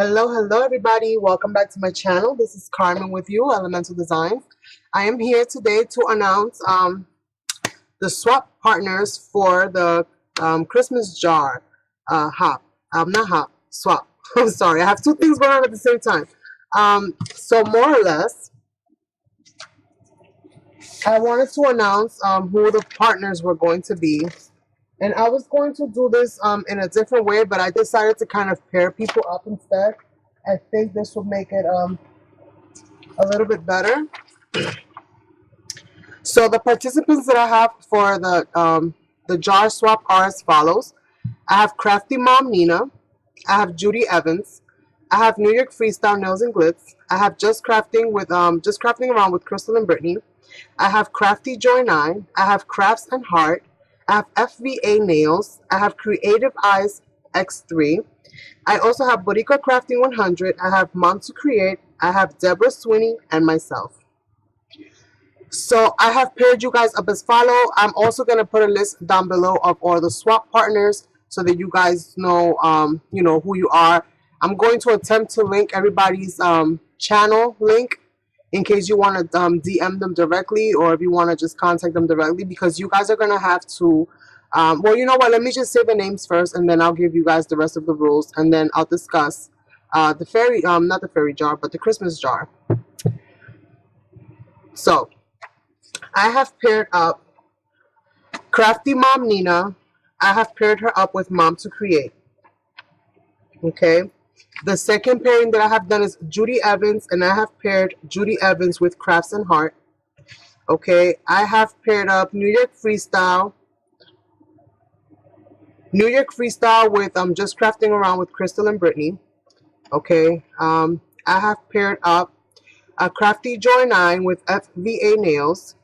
Hello everybody. Welcome back to my channel. This is Carmen with you, Elemental Designs. I am here today to announce the swap partners for the Christmas jar hop. Not hop, swap. I'm sorry, I have two things going on at the same time. So more or less, I wanted to announce who the partners were going to be. And I was going to do this in a different way, but I decided to kind of pair people up instead. I think this will make it a little bit better. So the participants that I have for the jar swap are as follows. I have Crafty Mom Nina. I have Judy Evans. I have New York Freestyle Nails and Glitz. I have Just Crafting Around with Crystal and Brittany. I have Crafty Joy 9. I have Crafts and Heart. I have FVA Nails. I have Creative Eyes X3. I also have Boricuascrafting 100. I have Mom to Create. I have Deborah Sweeny and myself. So I have paired you guys up as follow. I'm also going to put a list down below of all the swap partners so that you guys know, who you are. I'm going to attempt to link everybody's channel link in case you want to DM them directly, or if you want to just contact them directly, because you guys are going to have to, well, you know what, let me just say the names first, and then I'll give you guys the rest of the rules, and then I'll discuss the fairy, not the fairy jar, but the Christmas jar. So, I have paired up Crafty Mom Nina. I have paired her up with Mom to Create. Okay. The second pairing that I have done is Judy Evans, and I have paired Judy Evans with Crafts and Heart. Okay, I have paired up New York Freestyle with Just Crafting Around with Crystal and Brittany. Okay, I have paired up Crafty Joy 9 with FVA Nails.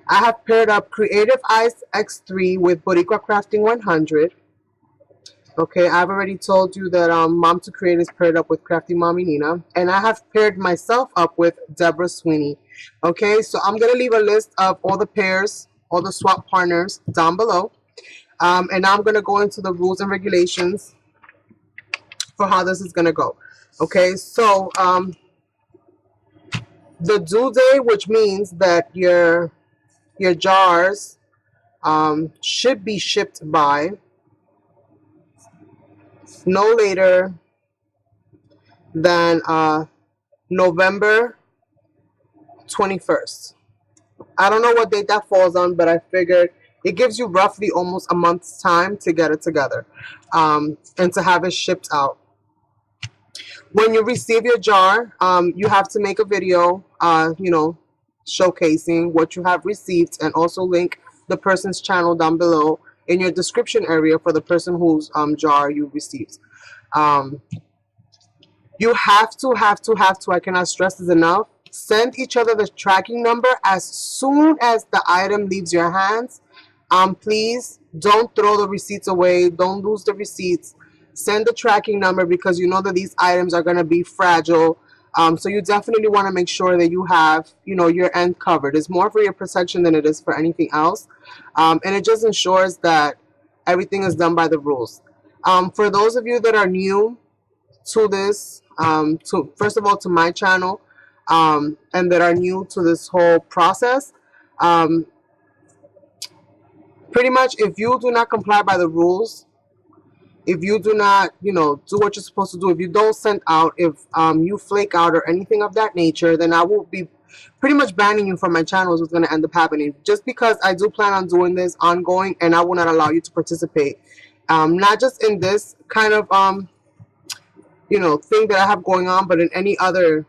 I have paired up Creative Eyes X3 with Boricuascrafting 100. Okay, I've already told you that Mom to Create is paired up with Crafty Mommy Nina. And I have paired myself up with Deborah Sweeny. Okay, so I'm going to leave a list of all the pairs, all the swap partners down below. And now I'm going to go into the rules and regulations for how this is going to go. Okay, so the due date, which means that your jars should be shipped by no later than November 21st. I don't know what date that falls on, but I figured it gives you roughly almost a month's time to get it together and to have it shipped out. When you receive your jar, you have to make a video, showcasing what you have received, and also link the person's channel down below in your description area for the person whose jar you received. You have to, I cannot stress this enough, send each other the tracking number as soon as the item leaves your hands. Please don't throw the receipts away. Don't lose the receipts. Send the tracking number, because you know that these items are going to be fragile. So you definitely want to make sure that you have, your end covered. It's more for your protection than it is for anything else. And it just ensures that everything is done by the rules. For those of you that are new to this, first of all, to my channel, and that are new to this whole process, pretty much if you do not comply by the rules, if you do not, do what you're supposed to do, if you don't send out, if you flake out or anything of that nature, then I will be pretty much banning you from my channel is what's going to end up happening. Just because I do plan on doing this ongoing, and I will not allow you to participate. Not just in this kind of, thing that I have going on, but in any other,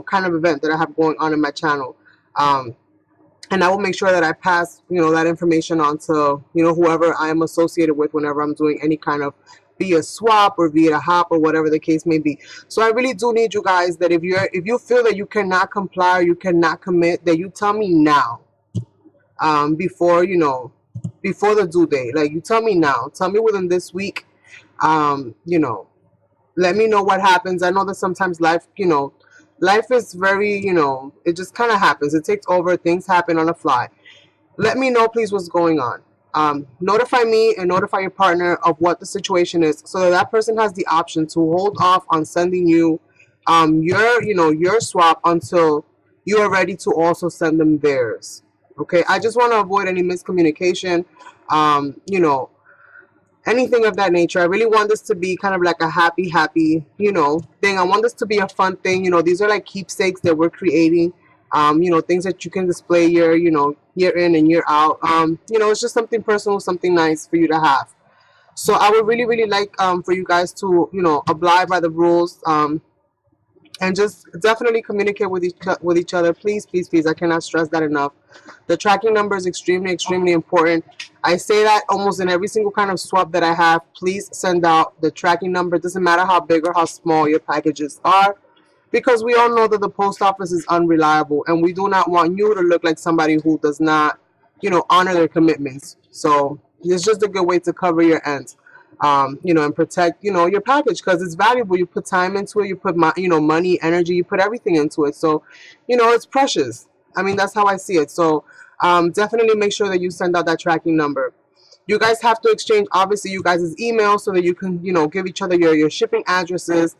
kind of event that I have going on in my channel. And I will make sure that I pass, that information on to, whoever I am associated with whenever I'm doing any kind of via swap or via hop or whatever the case may be. So I really do need you guys that if you feel that you cannot comply or you cannot commit, that you tell me now, before the due date. Like, you tell me now. Tell me within this week. Let me know what happens. I know that sometimes life, life is very, it just kind of happens. It takes over. Things happen on the fly. Let me know, please, what's going on. notify me and notify your partner of what the situation is, so that that person has the option to hold off on sending you your swap until you are ready to also send them theirs. Okay, I just want to avoid any miscommunication, you know, anything of that nature. I really want this to be kind of like a happy, thing. I want this to be a fun thing. These are like keepsakes that we're creating. Things that you can display year in and year out. It's just something personal, something nice for you to have. So I would really, really like for you guys to, abide by the rules. And just definitely communicate with each other. Please, please, please. I cannot stress that enough. The tracking number is extremely important. I say that almost in every single kind of swap that I have. Please send out the tracking number. It doesn't matter how big or how small your packages are, because we all know that the post office is unreliable, and we do not want you to look like somebody who does not, honor their commitments. So it's just a good way to cover your ends. And protect, your package, because it's valuable. You put time into it, you put money, energy, you put everything into it. So, it's precious. I mean, that's how I see it. So, definitely make sure that you send out that tracking number. You guys have to exchange, obviously, you guys' email, so that you can, give each other your shipping addresses.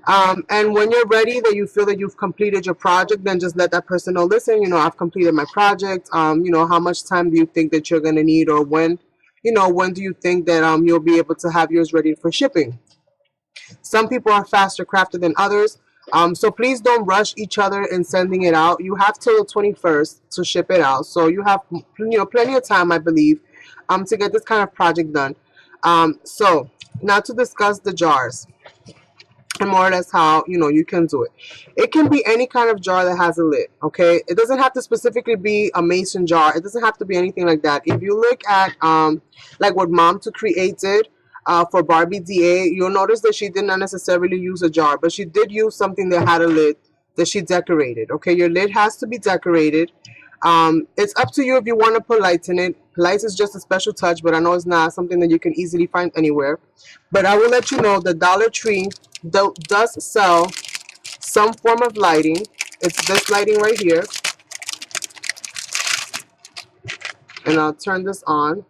And when you're ready, that you feel that you've completed your project, then just let that person know, listen, I've completed my project. How much time do you think that you're going to need, or when do you think that you'll be able to have yours ready for shipping? Some people are faster crafted than others. So please don't rush each other in sending it out. You have till the 21st to ship it out. So you have, plenty of time, I believe, to get this kind of project done. So now to discuss the jars, and more or less how you can do it. It can be any kind of jar that has a lid. Okay, it doesn't have to specifically be a mason jar. It doesn't have to be anything like that. If you look at like what Mom to Create did for Barbie DA, you'll notice that she did not necessarily use a jar, but she did use something that had a lid that she decorated. Okay, your lid has to be decorated. It's up to you if you want to put lights in it. Lights is just a special touch, but I know it's not something that you can easily find anywhere. But I will let you know the Dollar Tree does sell some form of lighting. It's this lighting right here. And I'll turn this on.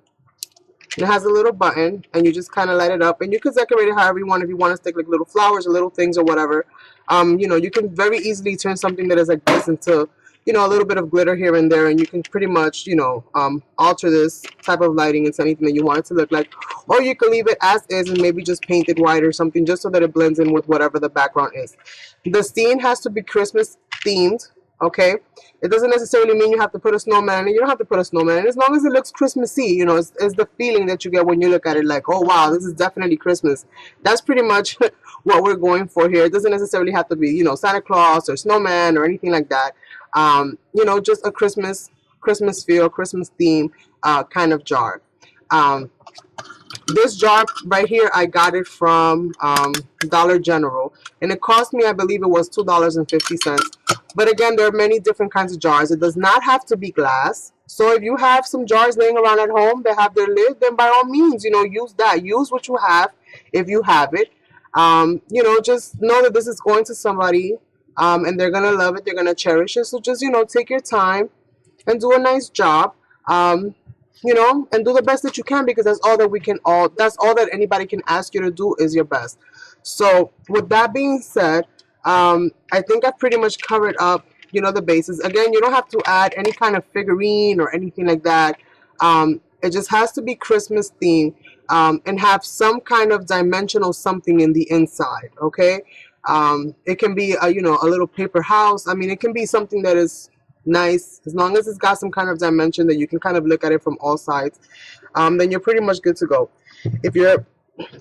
It has a little button, and you just kind of light it up, and you can decorate it however you want. If you want to stick like little flowers or little things or whatever, you can very easily turn something that is like this into, a little bit of glitter here and there, and you can pretty much, alter this type of lighting into anything that you want it to look like, or you can leave it as is and maybe just paint it white or something, just so that it blends in with whatever the background is. The scene has to be Christmas themed. Okay, it doesn't necessarily mean you have to put a snowman in. You don't have to put a snowman in, as long as it looks Christmassy. It's the feeling that you get when you look at it, like, oh wow, this is definitely Christmas. That's pretty much what we're going for here. It doesn't necessarily have to be, Santa Claus or snowman or anything like that. Just a Christmas feel, Christmas theme kind of jar. This jar right here, I got it from Dollar General, and it cost me, I believe it was $2.50. But again, there are many different kinds of jars. It does not have to be glass. So if you have some jars laying around at home that have their lid, then by all means, use that. Use what you have if you have it. Just know that this is going to somebody, and they're going to love it. They're going to cherish it. So just, take your time and do a nice job. And do the best that you can, because that's all that anybody can ask you to do is your best. So with that being said, I think I've pretty much covered up, the bases. Again, you don't have to add any kind of figurine or anything like that. It just has to be Christmas themed, and have some kind of dimensional something in the inside. Okay. It can be a little paper house. I mean, it can be something that is nice, as long as it's got some kind of dimension that you can kind of look at it from all sides. Then you're pretty much good to go. If you're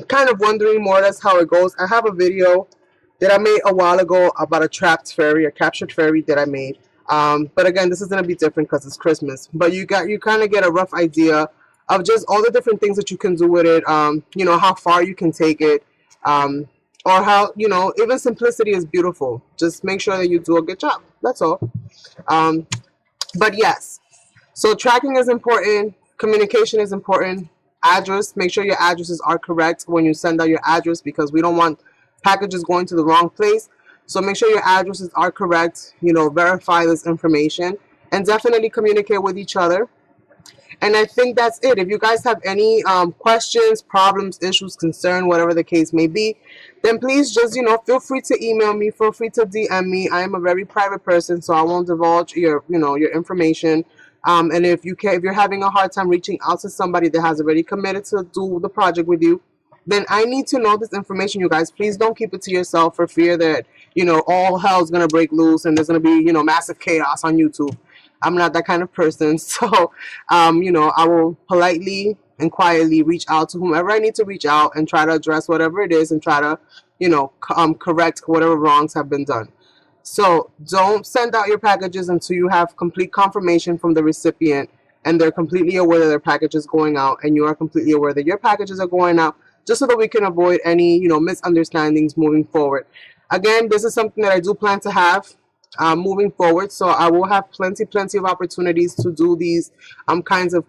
kind of wondering more, that's how it goes. I have a video that I made a while ago about a trapped fairy, a captured fairy that I made. But again, this is going to be different because it's Christmas. But you kind of get a rough idea of just all the different things that you can do with it. How far you can take it. Or how, even simplicity is beautiful. Just make sure that you do a good job. That's all. But yes, so tracking is important. Communication is important. Address, make sure your addresses are correct when you send out your address, because we don't want packages going to the wrong place. So make sure your addresses are correct. Verify this information, and definitely communicate with each other. And I think that's it. If you guys have any questions, problems, issues, concern, whatever the case may be, then please just, feel free to email me, feel free to DM me. I am a very private person, so I won't divulge your, your information. And if you're having a hard time reaching out to somebody that has already committed to do the project with you, then I need to know this information, you guys. Please don't keep it to yourself for fear that, all hell's going to break loose and there's going to be, massive chaos on YouTube. I'm not that kind of person. So, I will politely and quietly reach out to whomever I need to reach out and try to address whatever it is and try to, correct whatever wrongs have been done. So don't send out your packages until you have complete confirmation from the recipient and they're completely aware that their package is going out and you are completely aware that your packages are going out, just so that we can avoid any, misunderstandings moving forward. Again, this is something that I do plan to have moving forward, so I will have plenty of opportunities to do these kinds of,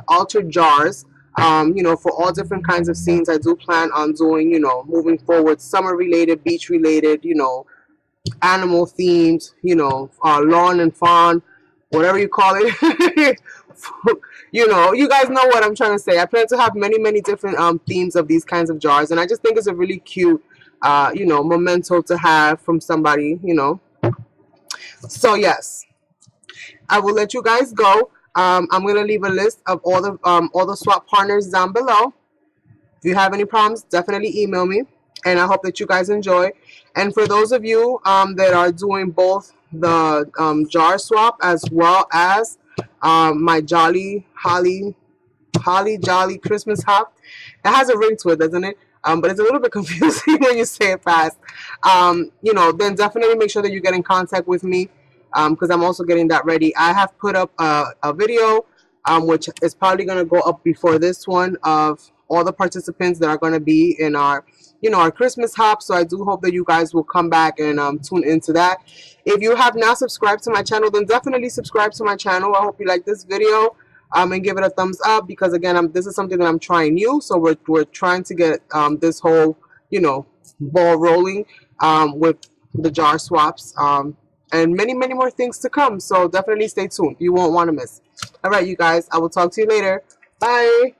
altered jars, for all different kinds of scenes. I do plan on doing, moving forward, summer related, beach related, animal themed, lawn and fawn, whatever you call it. You guys know what I'm trying to say. I plan to have many different themes of these kinds of jars, and I just think it's a really cute memento to have from somebody, So yes, I will let you guys go. I'm gonna leave a list of all the swap partners down below. If you have any problems, definitely email me, and I hope that you guys enjoy. And for those of you that are doing both the jar swap as well as my Holly Jolly Christmas hop. It has a ring to it, doesn't it? But it's a little bit confusing when you say it fast. Then definitely make sure that you get in contact with me because I'm also getting that ready. I have put up a video which is probably going to go up before this one of all the participants that are going to be in our our Christmas hop. So I do hope that you guys will come back and tune into that. If you have not subscribed to my channel, then definitely subscribe to my channel. I hope you like this video and give it a thumbs up because again, this is something that I'm trying new. So we're trying to get this whole ball rolling with the jar swaps and many more things to come. So definitely stay tuned. You won't want to miss. All right, you guys. I will talk to you later. Bye.